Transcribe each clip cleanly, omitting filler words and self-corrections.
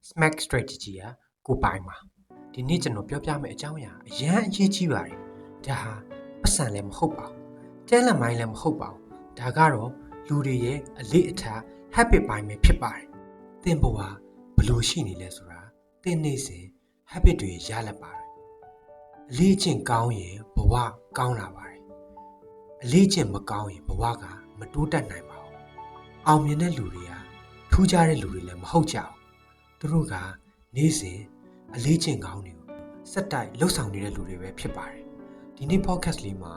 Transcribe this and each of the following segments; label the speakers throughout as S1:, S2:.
S1: Smack strategy ကိုပိုင်မှာဒီနေ့ကျွန်တော်ပြောပြမယ့်အကြောင်းအရာအရန်အရေးကြီးပါတယ်ဒါဟာပတ်စံလည်းမဟုတ်ပါဘူးတဲလက်မိုင်းလည်းမဟုတ်ပါဘူးဒါကတော့လူတွေရဲ့အလေးအထား habit ပိုင်းပဲဖြစ်ပါတယ်သင်ဘဝဘယ်လိုရှိနေလဲဆိုတာသင်နေစဉ် habit တွေရလာပါတယ်အလေးကျင့်ကောင်းရင်ဘဝကောင်းလာပါတယ်အလေးကျင့်မကောင်းရင်ဘဝကမတိုးတက်နိုင်ပါဘူးအောင်မြင်တဲ့လူတွေကထူးခြားတဲ့လူတွေလည်းမဟုတ်ကြဘူးသူတို့ကနေ့စဉ်အလေးကျင့်ကောင်းတွေကိုစက်တိုက်လှုပ်ဆောင်နေတဲ့လူတွေပဲဖြစ်ပါတယ်ဒီနေ့ podcast လေးမှာ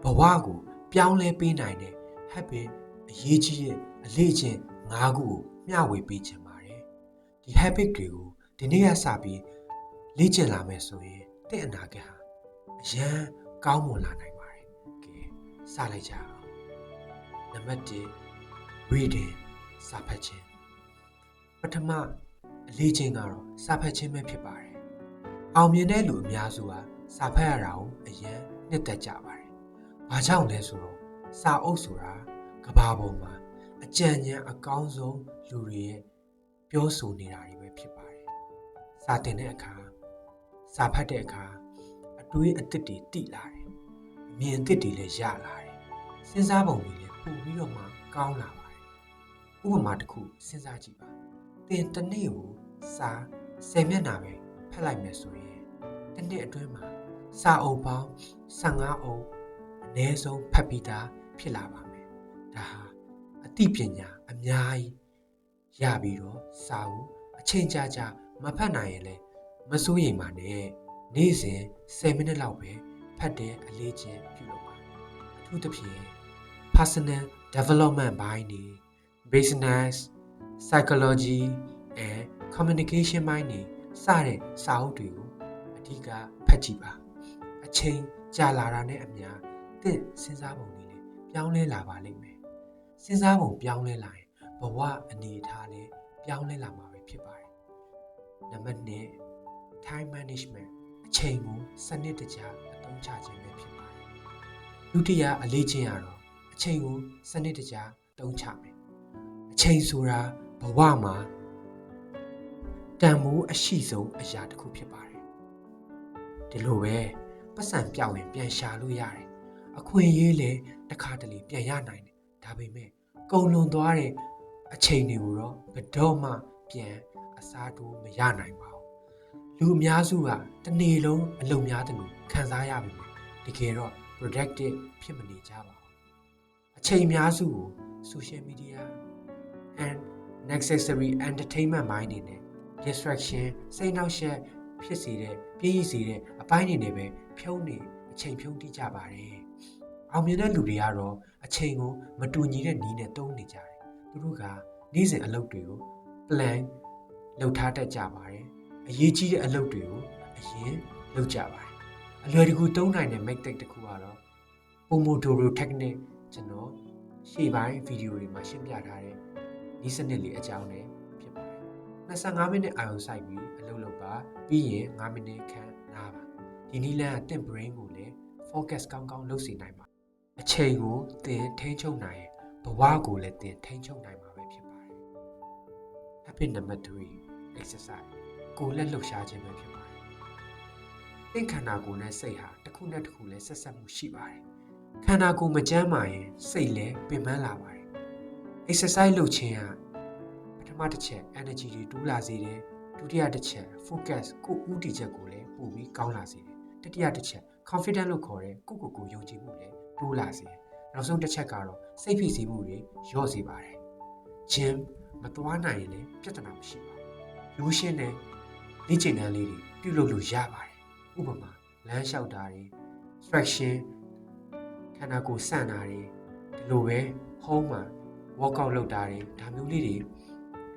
S1: ဘဝကိုပြောင်းလဲပေးနိုင်တဲ့ habit အရေးကြီးတဲ့အလေးကျင့်၅ခုကိုမျှဝေပေးချင်ပါတယ်ဒီ habit တွေကိုဒီနေ့ကစပြီးလေ့ကျင့်လာမယ်ဆိုရင်တင့်အနာဂတ်ဟာအရန်ကောင်းမွန်လာနိုင်ပါတယ်ကဲစလိုက်ကြအောင်နံပါတ်1 reading စာဖတ်ခြင်းပထမအလေးချင်းကတော့စာဖတ်ခြင်းပဲဖြစ်ပါတယ်။အောင်မြင်တဲ့လူအများစုကစာဖတ်ရတာကိုအရင်နှစ်သက်ကြပါတယ်။ဘာကြောင့်လဲဆိုတော့စာအုပ်ဆိုတာကမ္ဘာပေါ်မှာအကြံဉာဏ်အကောင်းဆုံးလူတွေရဲ့ပြောဆိုနေတာတွေပဲဖြစ်ပါတယ်။စာသင်တဲ့အခါစာဖတ်တဲ့အခါအတွေးအသစ်တွေတိလာတယ်။အမြင်အသစ်တွေလည်းရလာတယ်။စဉ်းစားပုံတွေလည်းပိုပြီးတော့မှကောင်းလာပါတယ်။ဥပမာတစ်ခုစဉ်းစားကြည့်ပါ။သင်တစ်နေ့ကိုစာ10မျက်နှာပဲဖတ်လိုက်မယ်ဆိုရင်တစ်နှစ်အတွင်းမှာစာအုပ်ပေါင်း15အုပ်အနည်းဆုံးဖတ်ပြီးသားဖြစ်လာပါမယ်။ဒါဟာအသိပညာအများကြီးရပြီးတော့စာကိုအချိန်ကြာကြာမဖတ်နိုင်ရင်လည်းမစိုးရိမ်ပါနဲ့။နေ့စဉ်10မိနစ်လောက်ပဲဖတ်တဲ့အလေးချင်းပြုလုပ်ပါ။အထူးသဖြင့် personal development ဘိုင်းတွေ business psychology and communication ပိုင်းတွေစတဲ့စာအုပ်တွေကိုအဓိကဖတ်ကြည့်ပါအချိန်ကြာလာတာနဲ့အမျှသင်စဉ်းစားပုံတွေလည်းပြောင်းလဲလာပါလိမ့်မယ်စဉ်းစားပုံပြောင်းလဲလာရင်ဘဝအနေအထားလည်းပြောင်းလဲလာမှာပဲဖြစ်ပါတယ်နံပါတ်2 time management အချိန်ကိုစနစ်တကျအသုံးချခြင်းပဲဖြစ်ပါတယ်ဒုတိယအလေးချင်းကတော့အချိန်ကိုစနစ်တကျအသုံးချမယ်အချိန်ဆိုတာဘဝမှာတန်ဖိုးအရှိဆုံးအရာတစ်ခုဖြစ်ပါတယ်ဒီလိုပဲပတ်စံပြောင်းရင်ပြန်ရှာလို့ရတယ်အခွင့်အရေးလည်းတစ်ခါတလေပြန်ရနိုင်တယ်ဒါပေမဲ့ကုန်လွန်သွားတဲ့အချိန်တွေကိုတော့ဘယ်တော့မှပြန်အစားထိုးမရနိုင်ပါဘူးလူအများစုကတစ်နေ့လုံးအလုပ်များတယ်လို့ခံစားရပြီတကယ်တော့ productive ဖြစ်မနေကြပါဘူးအချိန်အများစုကို social media and necessary entertainment ဘိုင်းတွေနဲ့distraction စိတ်နှောက်ယှက်ဖြစ်စေတဲ့ပြည့်ရည်စေတဲ့အပိုင်းတွေနဲ့ပဲဖြုံးနေအချိန်ဖြုံးတိကြပါတယ်။အောင်မြင်တဲ့လူတွေကတော့အချိန်ကိုမတူညီတဲ့နည်းနဲ့သုံးနေကြတယ်။သူတို့ကနေ့စဉ်အလုပ်တွေကို plan လုပ်ထားတတ်ကြပါတယ်။အရေးကြီးတဲ့အလုပ်တွေကိုအရင်လုပ်ကြပါတယ်။အလွယ်တကူသုံးနိုင်တဲ့ method တစ်ခုကတော့ Pomodoro technique ကျွန်တော်ရှေ့ပိုင်းဗီဒီယိုတွေမှာရှင်းပြထားတဲ့နည်းစနစ်လေးအကြောင်းနဲ့25မိနစ်အာရုံစိုက်ပြီးအလုပ်လုပ်ပါပြီးရင်5မိနစ်ခန့်နားပါဒီနည်းလမ်းကတင့် brain ကိုလည်း focus ကောင်းကောင်းလုပ်စေနိုင်ပါအချိန်ကိုသင်ထိန်းချုပ်နိုင်ရင်ဘဝကိုလည်းသင်ထိန်းချုပ်နိုင်မှာပဲဖြစ်ပါတယ် habit number 3 exercise ကိုယ်လက်လှုပ်ရှားခြင်းပဲဖြစ်ပါတယ်သင်ခန္ဓာကိုယ်နဲ့စိတ်ဟာတစ်ခုနဲ့တစ်ခုလည်းဆက်ဆက်မှုရှိပါတယ်ခန္ဓာကိုယ်မကျန်းမာရင်စိတ်လည်းပင်ပန်းလာပါတယ် exercise လုပ်ခြင်းဟာပထမတစ်ချက် energy တွေတိုးလာစေတယ်ဒုတိယတစ်ချက် focus ကိုဦးတည်ချက်ကိုလည်းပိုပြီးကောင်းလာစေတယ်တတိယတစ်ချက် confident လို့ခေါ်တဲ့ကိုယုံကြည်မှုလည်းတိုးလာစေတယ်နောက်ဆုံးတစ်ချက်ကတော့စိတ်ဖိစီးမှုတွေလျော့စေပါတယ် gym မသွားနိုင်ရင်လည်းပြဿနာမရှိပါဘူးရိုးရှင်းတဲ့လေ့ကျင့်ခန်းလေးတွေပြုလုပ်လို့ရပါတယ်ဥပမာလမ်းလျှောက်တာတွေ stretching ခန္ဓာကိုယ်ဆန့်တာတွေဒီလိုပဲ home မှာ workout လုပ်တာတွေဒါမျိုးလေးတွေ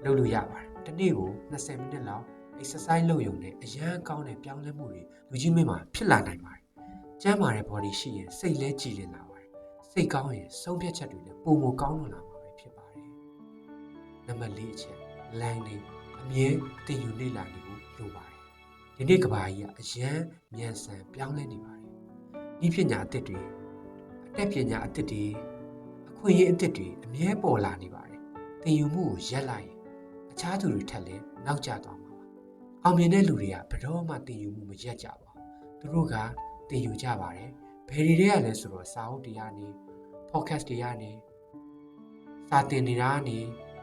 S1: လုပ်လို့ရပါတယ်။တစ်နေ့ကို20မိနစ်လောက် exercise လုပ်ရုံနဲ့အရန်ကောင်းတဲ့ပြောင်းလဲမှုတွေလူကြီးမင်းမှာဖြစ်လာနိုင်ပါတယ်။ကျန်းမာတဲ့ body ရှိရင်စိတ်လည်းကြည်လင်လာပါတယ်။စိတ်ကောင်းရင်ဆုံးဖြတ်ချက်တွေလည်းပိုမိုကောင်းလာမှာပဲဖြစ်ပါတယ်။နံပါတ်4အချက် learning အမြဲသင်ယူလေ့လာနေဖို့လိုပါတယ်။ဒီနေ့ကမ္ဘာကြီးကအရန်မြန်ဆန်ပြောင်းလဲနေပါတယ်။ဤပညာအသစ်တွေအတတ်ပညာအသစ်တွေအခွင့်အရေးအသစ်တွေအမြဲပေါ်လာနေပါတယ်။သင်ယူမှုကိုရပ်လိုက်ရင်အခြားသူတွေထက်လည်းနောက်ကျသွားမှာပါ အောင်မြင်တဲ့လူတွေကဘယ်တော့မှသင်ယူမှုမရက်ကြပါဘူးသူတို့ကသင်ယူကြပါတယ်ဘယ်တွေကလဲဆိုတော့စာအုပ်တွေကနေ podcast တွေကနေစာသင်နေတာကနေ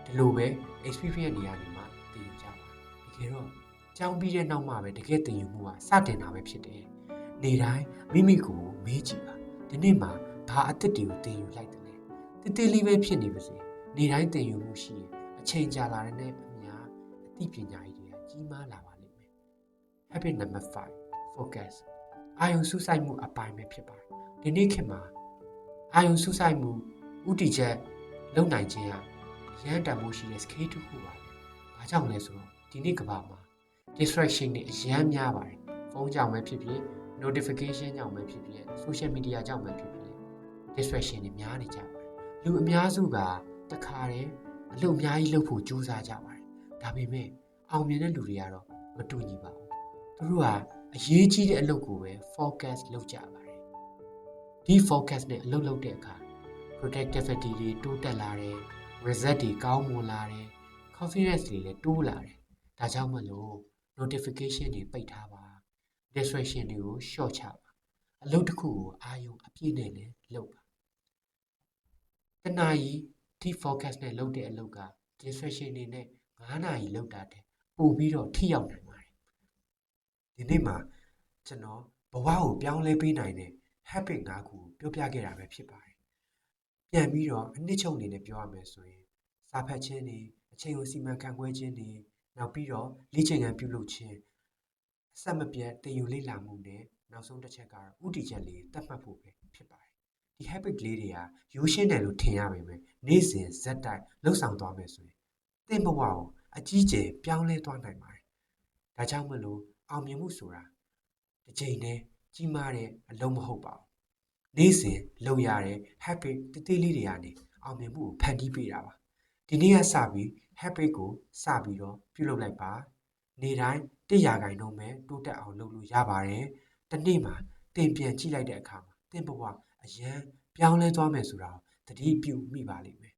S1: ဒီလိုပဲ experience တွေကနေမှသင်ယူကြပါတယ်တကယ်တော့ကျောင်းပြီးတဲ့နောက်မှပဲတကယ်သင်ယူမှုကစတင်တာပဲဖြစ်တယ်နေတိုင်းမိမိကိုယ်မေးကြည့်ပါဒီနေ့မှာဘာအသစ်တွေကိုသင်ယူလိုက်တယ်လဲတည်တည်လေးပဲဖြစ်နေပါစေနေတိုင်းသင်ယူမှုရှိရင်အချိန်ကြာလာတဲ့အများအသိပညာကြီးတွေကကြီးမားလာပါလိမ့်မယ် habit number 5 focus အာယုံစူးစိုက်မှုအပိုင်းပဲဖြစ်ပါတယ်ဒီနေ့ခေတ်မှာအာယုံစူးစိုက်မှုဥတီချက်လုံနိုင်ခြင်းဟာရန်တန်ဖို့ရှိတဲ့ skill တစ်ခုပါပဲဘာကြောင့်လဲဆိုတော့ဒီနေ့ကမ္ဘာမှာ distraction တွေအများများပါတယ်ဖုန်းကြောင့်ပဲဖြစ်ဖြစ် notification ကြောင့်ပဲဖြစ်ဖြစ် social media ကြောင့်ပဲဖြစ်ဖြစ် distraction တွေများနေကြပါတယ်လူအများစုကတခါတည်းအလုပ်အများကြီးလုပ်ဖို့ကြိုးစားကြပါတယ်ဒါပေမဲ့အောင်မြင်တဲ့လူတွေကတော့မတူညီပါဘူးသူတို့ကအရေးကြီးတဲ့အလုပ်ကိုပဲ focus လုပ်ကြပါတယ်ဒီ focus နဲ့အလုပ်လုပ်တဲ့အခါ productivity တွေတိုးတက်လာတယ် result တွေကောင်းမွန်လာတယ် confidence တွေလည်းတိုးလာတယ်ဒါကြောင့်မလို့ notification တွေပိတ်ထားပါ distraction တွေကို short ချပါအလုပ်တစ်ခုကိုအာရုံအပြည့်နဲ့လည်းလုပ်ပါတနာရီဒီ focus နဲ့လုပ်တဲ့အလုပ်က distraction တွေနဲ့9နာရီလုပ်တာတဲ့ပို့ပြီးတော့ထိရောက်နိုင်ပါတယ်ဒီနေ့မှာကျွန်တော်ဘဝကိုပြောင်းလဲပေးနိုင်တဲ့ habit 5ခုကိုပြောပြခဲ့တာပဲဖြစ်ပါတယ်ပြန်ပြီးတော့အနှစ်ချုပ်အနေနဲ့ပြောရမယ်ဆိုရင်စာဖတ်ခြင်းတွေအချိန်ကိုစီမံခန့်ခွဲခြင်းတွေနောက်ပြီးတော့လေ့ကျင့်ခန်းပြုလုပ်ခြင်းအဆက်မပြတ်သင်ယူလေ့လာမှုနဲ့နောက်ဆုံးတစ်ချက်ကတော့ဥတီချက်လေးသတ်မှတ်ဖို့ပဲဖြစ်ပါတယ်ဒီ habit လေးတွေကရိုးရှင်းတယ်လို့ထင်ရပေမဲ့နေ့စဉ်ဇက်တိုက်လှုပ်ဆောင်သွားမယ်ဆိုရင်သင်ဘဝကိုအကြီးကျယ်ပြောင်းလဲသွားနိုင်ပါတယ်ဒါကြောင့်မလို့အောင်မြင်မှုဆိုတာတစ်ချိန်တည်းကြီးမားတဲ့အလုံးမဟုတ်ပါဘူးနေ့စဉ်လုပ်ရတဲ့ habit တသေးလေးတွေကနေအောင်မြင်မှုကိုဖန်တီးပေးတာပါဒီနေ့ကစပြီး habit ကိုစပြီးတော့ပြုလုပ်လိုက်ပါနေ့တိုင်း100%ပဲတိုးတက်အောင်လုပ်လို့ရပါတယ်တနေ့မှာသင်ပြန်ကြည့်လိုက်တဲ့အခါမှာသင်ဘဝအရန်ပြောင်းလဲသွားမယ်ဆိုတာကိုသတိပြုမိပါလိမ့်မယ်